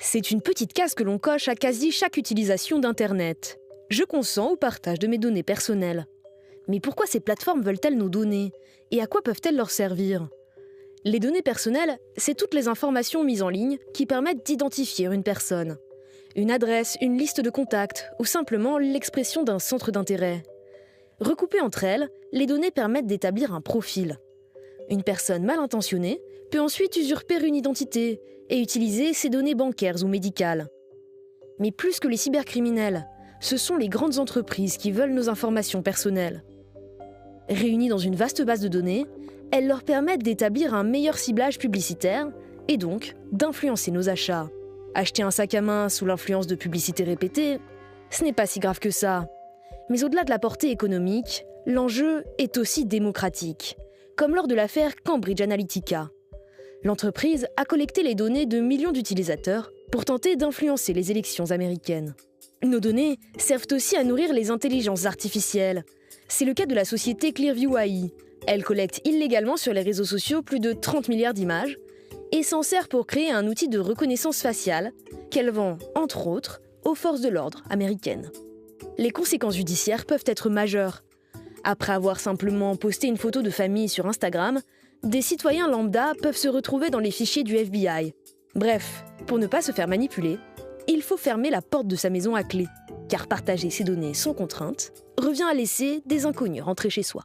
C'est une petite case que l'on coche à quasi chaque utilisation d'Internet. Je consens au partage de mes données personnelles. Mais pourquoi ces plateformes veulent-elles nos données? Et à quoi peuvent-elles leur servir? Les données personnelles, c'est toutes les informations mises en ligne qui permettent d'identifier une personne. Une adresse, une liste de contacts ou simplement l'expression d'un centre d'intérêt. Recoupées entre elles, les données permettent d'établir un profil. Une personne mal intentionnée peut ensuite usurper une identité et utiliser ses données bancaires ou médicales. Mais plus que les cybercriminels, ce sont les grandes entreprises qui veulent nos informations personnelles. Réunies dans une vaste base de données, elles leur permettent d'établir un meilleur ciblage publicitaire et donc d'influencer nos achats. Acheter un sac à main sous l'influence de publicités répétées, ce n'est pas si grave que ça. Mais au-delà de la portée économique, l'enjeu est aussi démocratique, comme lors de l'affaire Cambridge Analytica. L'entreprise a collecté les données de millions d'utilisateurs pour tenter d'influencer les élections américaines. Nos données servent aussi à nourrir les intelligences artificielles. C'est le cas de la société Clearview AI. Elle collecte illégalement sur les réseaux sociaux plus de 30 milliards d'images et s'en sert pour créer un outil de reconnaissance faciale qu'elle vend, entre autres, aux forces de l'ordre américaines. Les conséquences judiciaires peuvent être majeures. Après avoir simplement posté une photo de famille sur Instagram, des citoyens lambda peuvent se retrouver dans les fichiers du FBI. Bref, pour ne pas se faire manipuler, il faut fermer la porte de sa maison à clé, car partager ses données sans contrainte revient à laisser des inconnus rentrer chez soi.